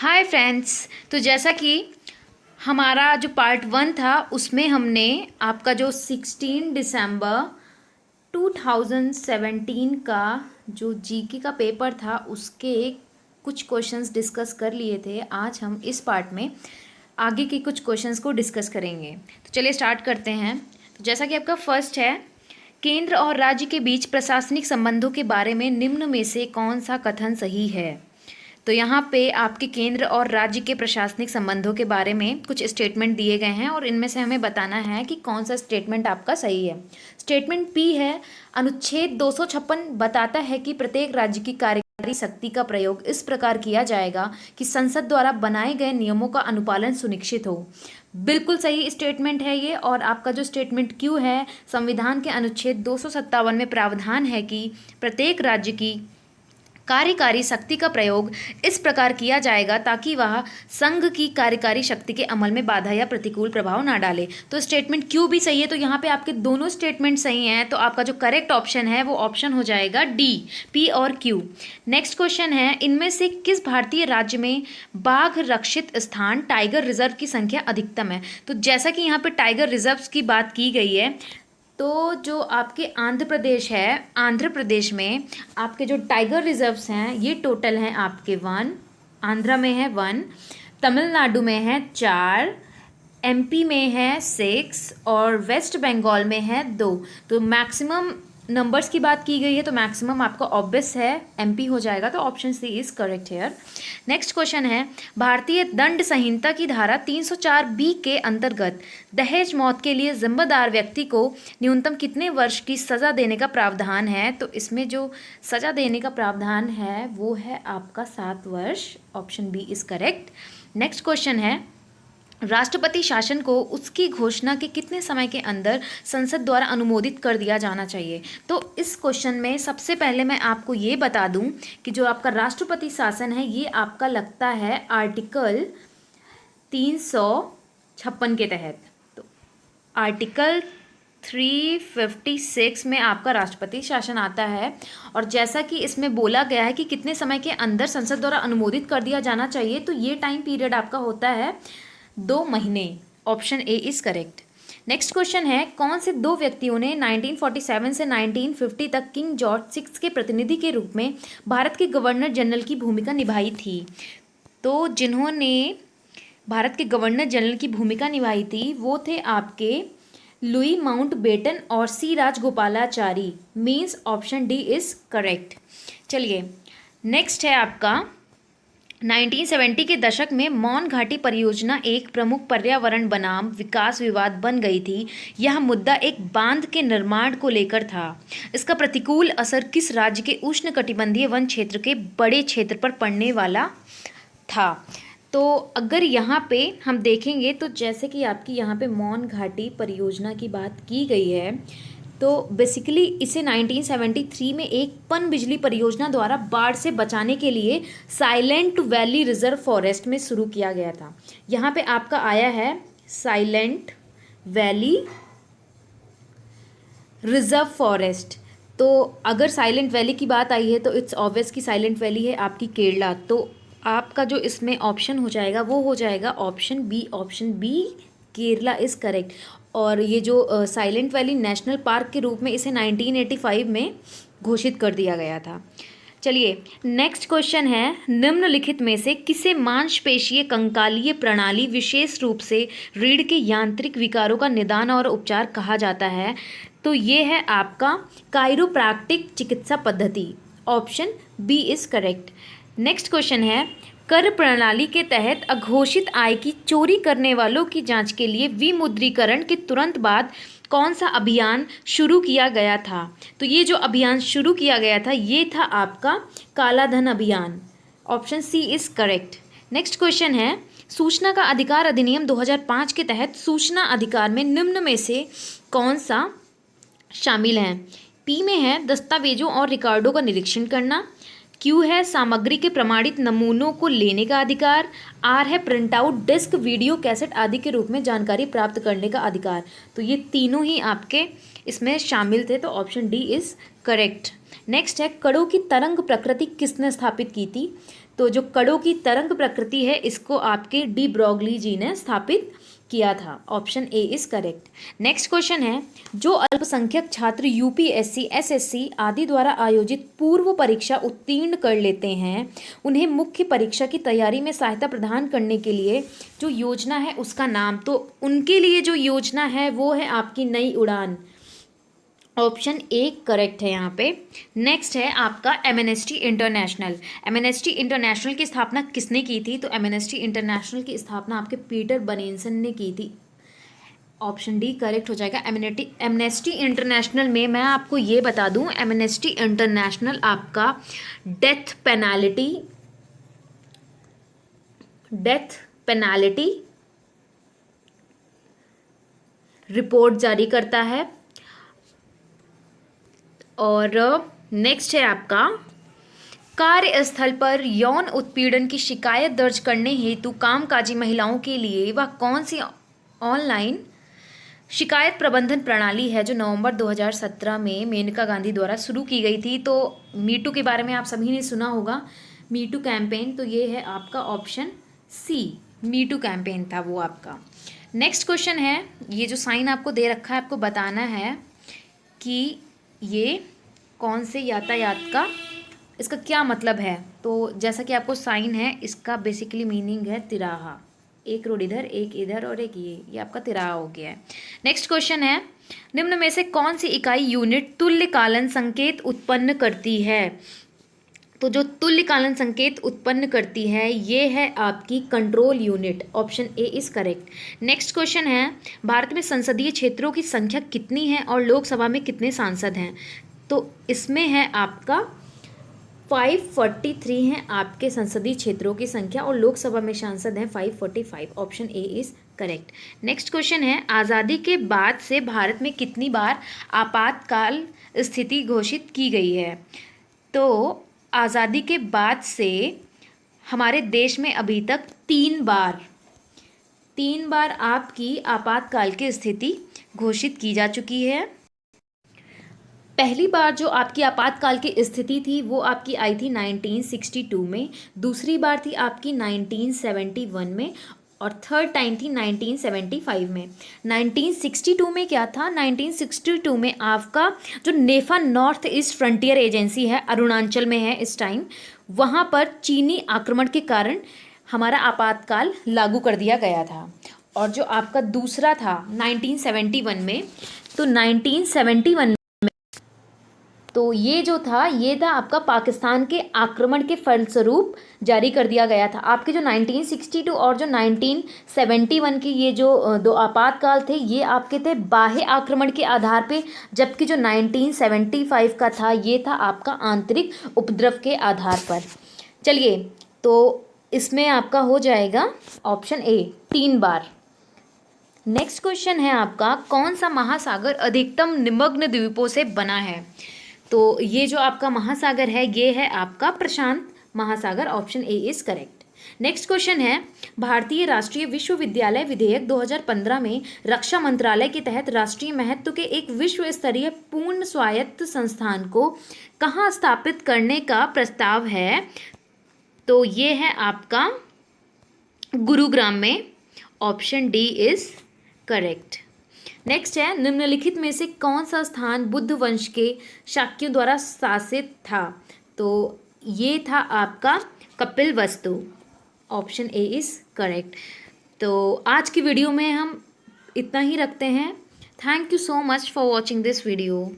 Hi friends. तो जैसा कि हमारा जो पार्ट 1 था उसमें हमने आपका जो 16 दिसंबर 2017 का जो जीके का पेपर था उसके कुछ क्वेश्चंस डिस्कस कर लिए थे। आज हम इस पार्ट में आगे के कुछ क्वेश्चंस को डिस्कस करेंगे। तो चलिए स्टार्ट करते हैं। तो जैसा कि आपका फर्स्ट है, केंद्र और राज्य के बीच प्रशासनिक संबंधों के बारे में निम्न में से कौन सा कथन सही है। तो यहाँ पे आपके केंद्र और राज्य के प्रशासनिक संबंधों के बारे में कुछ स्टेटमेंट दिए गए हैं और इनमें से हमें बताना है कि कौन सा स्टेटमेंट आपका सही है। स्टेटमेंट पी है, अनुच्छेद 256 बताता है कि प्रत्येक राज्य की कार्यकारी शक्ति का प्रयोग इस प्रकार किया जाएगा कि संसद द्वारा बनाए गए नियमों का अनुपालन सुनिश्चित हो। बिल्कुल सही स्टेटमेंट है ये। और आपका जो स्टेटमेंट क्यू है, संविधान के अनुच्छेद 257 में प्रावधान है कि प्रत्येक राज्य की कार्यकारी शक्ति का प्रयोग इस प्रकार किया जाएगा ताकि वह संघ की कार्यकारी शक्ति के अमल में बाधा या प्रतिकूल प्रभाव ना डाले। तो स्टेटमेंट क्यू भी सही है। तो यहाँ पे आपके दोनों स्टेटमेंट सही हैं। तो आपका जो करेक्ट ऑप्शन है वो ऑप्शन हो जाएगा डी, पी और क्यू। नेक्स्ट क्वेश्चन है, इनमें से किस भारतीय राज्य में बाघ रक्षित स्थान टाइगर रिजर्व की संख्या अधिकतम है। तो जैसा कि यहाँ पे टाइगर रिजर्व की बात की गई है, तो जो आपके आंध्र प्रदेश है, आंध्र प्रदेश में आपके जो टाइगर रिजर्व्स हैं ये टोटल हैं आपके 1, आंध्रा में है 1, तमिलनाडु में है 4, एमपी में है 6 और वेस्ट बंगाल में है 2। तो मैक्सिमम नंबर्स की बात की गई है तो मैक्सिमम आपका ऑब्वियस है एमपी हो जाएगा। तो option C is correct here. Next question है, भारतीय दंड संहिता की धारा 304 बी के अंतर्गत दहेज मौत के लिए जिम्मेदार व्यक्ति को न्यूनतम कितने वर्ष की सजा देने का प्रावधान है। तो इसमें जो सजा देने का प्रावधान है वो है आपका 7 वर्ष। Option B is correct. Next question है, राष्ट्रपति शासन को उसकी घोषणा के कितने समय के अंदर संसद द्वारा अनुमोदित कर दिया जाना चाहिए। तो इस क्वेश्चन में सबसे पहले मैं आपको ये बता दूं कि जो आपका राष्ट्रपति शासन है ये आपका लगता है आर्टिकल 356 के तहत। तो आर्टिकल 356 में आपका राष्ट्रपति शासन आता है और जैसा कि इसमें बोला गया है कि कितने समय के अंदर संसद द्वारा अनुमोदित कर दिया जाना चाहिए, तो ये टाइम पीरियड आपका होता है 2 महीने। Option A is correct. Next question है, कौन से 2 व्यक्तियों ने 1947 से 1950 तक किंग जॉर्ज 6 के प्रतिनिधि के रूप में भारत के गवर्नर जनरल की भूमिका निभाई थी। तो जिन्होंने भारत के गवर्नर जनरल की भूमिका निभाई थी वो थे आपके लुई माउंटबेटन और C Rajagopalachari. Means option D is correct. चलिए नेक्स्ट है आपका, 1970 के दशक में मौन घाटी परियोजना एक प्रमुख पर्यावरण बनाम विकास विवाद बन गई थी। यह मुद्दा एक बांध के निर्माण को लेकर था। इसका प्रतिकूल असर किस राज्य के उष्णकटिबंधीय वन क्षेत्र के बड़े क्षेत्र पर पड़ने वाला था। तो अगर यहाँ पे हम देखेंगे तो जैसे कि आपकी यहाँ पे मौन घाटी परियोजना की बात की गई है, तो बेसिकली इसे 1973 में एक पन बिजली परियोजना द्वारा बाढ़ से बचाने के लिए साइलेंट वैली रिजर्व फॉरेस्ट में शुरू किया गया था। यहाँ पे आपका आया है साइलेंट वैली रिजर्व फॉरेस्ट। तो अगर साइलेंट वैली की बात आई है तो इट्स ऑब्वियस कि साइलेंट वैली है आपकी केरला। तो आपका जो इसमें ऑप्शन हो जाएगा वो हो जाएगा option B. Option B Kerala is correct. और ये जो साइलेंट वैली नेशनल पार्क के रूप में इसे 1985 में घोषित कर दिया गया था। चलिए नेक्स्ट क्वेश्चन है, निम्नलिखित में से किसे मांसपेशीय कंकालीय प्रणाली विशेष रूप से रीढ़ के यांत्रिक विकारों का निदान और उपचार कहा जाता है। तो ये है आपका कायरोप्रैक्टिक चिकित्सा पद्धति। Option B is correct. Next question है, कर प्रणाली के तहत अघोषित आय की चोरी करने वालों की जांच के लिए विमुद्रीकरण के तुरंत बाद कौन सा अभियान शुरू किया गया था। तो ये जो अभियान शुरू किया गया था ये था आपका काला धन अभियान। Option C is correct. Next question है, सूचना का अधिकार अधिनियम 2005 के तहत सूचना अधिकार में निम्न में से कौन सा शामिल है। पी में है दस्तावेजों और रिकॉर्डों का निरीक्षण करना, क्यू है सामग्री के प्रमाणित नमूनों को लेने का अधिकार, आर है print out disk video cassette आदि के रूप में जानकारी प्राप्त करने का अधिकार। तो ये तीनों ही आपके इसमें शामिल थे। तो option D is correct. Next है, कणों की तरंग प्रकृति किसने स्थापित की थी। तो जो कणों की तरंग प्रकृति है इसको आपके डी ब्रॉगली जी ने स्थापित किया था। Option A is correct. Next question है, जो अल्पसंख्यक छात्र यूपीएससी, एसएससी आदि द्वारा आयोजित पूर्व परीक्षा उत्तीर्ण कर लेते हैं, उन्हें मुख्य परीक्षा की तैयारी में सहायता प्रदान करने के लिए जो योजना है उसका नाम, तो उनके लिए जो योजना है वो है आपकी नई उड़ान। ऑप्शन ए करेक्ट है यहाँ पे। नेक्स्ट है आपका एमनेस्टी इंटरनेशनल। एमनेस्टी इंटरनेशनल की स्थापना किसने की थी? तो एमनेस्टी इंटरनेशनल की स्थापना आपके पीटर बर्नेसन ने की थी। ऑप्शन डी करेक्ट हो जाएगा। एमनेस्टी इंटरनेशनल में मैं आपको ये बता दूं, एमनेस्टी इंटरनेशनल आपका डेथ पेनाल्टी रिपोर्ट जारी करता है। और नेक्स्ट है आपका, कार्यस्थल पर यौन उत्पीड़न की शिकायत दर्ज करने हेतु कामकाजी महिलाओं के लिए वह कौन सी ऑनलाइन शिकायत प्रबंधन प्रणाली है जो नवंबर 2017 में मेनका गांधी द्वारा शुरू की गई थी? तो मीटू के बारे में आप सभी ने सुना होगा, मीटू कैंपेन। तो ये है आपका ऑप्शन सी, मीटू कैंपेन था वो आपका। नेक्स्ट क्वेश्चन है, ये जो साइन आपको दे रखा है आपको बताना है कि ये कौन से यातायात का, इसका क्या मतलब है। तो जैसा कि आपको साइन है, इसका बेसिकली मीनिंग है तिराहा, एक रोड इधर एक इधर और एक ये आपका तिराहा हो गया है। नेक्स्ट क्वेश्चन है, निम्न में से कौन सी इकाई यूनिट तुल्यकालन संकेत उत्पन्न करती है? तो जो तुल्यकालन संकेत उत्पन्न करती है ये है आपकी control unit. Option A is correct. Next question है, भारत में संसदीय क्षेत्रों की संख्या कितनी है और लोकसभा में कितने सांसद हैं? तो इसमें है आपका 543 हैं आपके संसदीय क्षेत्रों की संख्या और लोकसभा में सांसद हैं 545। Option A is correct. Next question है, आज़ादी के बाद से भारत में कितनी बार आपातकाल स्थिति घोषित की गई है? तो आज़ादी के बाद से हमारे देश में अभी तक तीन बार आपकी आपातकाल की स्थिति घोषित की जा चुकी है। पहली बार जो आपकी आपातकाल की स्थिति थी वो आपकी आई थी 1962 में, दूसरी बार थी आपकी 1971 में और थर्ड टाइम थी 1975 में। 1962 में क्या था? 1962 में आपका जो नेफा नॉर्थ ईस्ट फ्रंटियर एजेंसी है, अरुणाचल में है इस टाइम, वहाँ पर चीनी आक्रमण के कारण हमारा आपातकाल लागू कर दिया गया था। और जो आपका दूसरा था 1971 में, तो 1971 तो ये जो था ये था आपका पाकिस्तान के आक्रमण के फलस्वरूप जारी कर दिया गया था। आपके जो 1962 और जो 1971 के ये जो दो आपातकाल थे ये आपके थे बाह्य आक्रमण के आधार पे, जबकि जो 1975 का था ये था आपका आंतरिक उपद्रव के आधार पर। चलिए, तो इसमें आपका हो जाएगा option A 3 bar. Next question है आपका, कौन सा महासागर अधिकतम निमग्न द्वीपों से बना है? तो ये जो आपका महासागर है ये है आपका प्रशांत महासागर। Option A is correct. Next question है, भारतीय राष्ट्रीय विश्वविद्यालय विधेयक 2015 में रक्षा मंत्रालय के तहत राष्ट्रीय महत्व के एक विश्व स्तरीय पूर्ण स्वायत्त संस्थान को कहाँ स्थापित करने का प्रस्ताव है? तो ये है आपका गुरुग्राम में। Option D is correct. Next है, निम्नलिखित में से कौन सा स्थान बुद्ध वंश के शाक्यों द्वारा शासित था? तो ये था आपका Kapilavastu. Option A is correct. तो आज की वीडियो में हम इतना ही रखते हैं। Thank you so much for watching this video.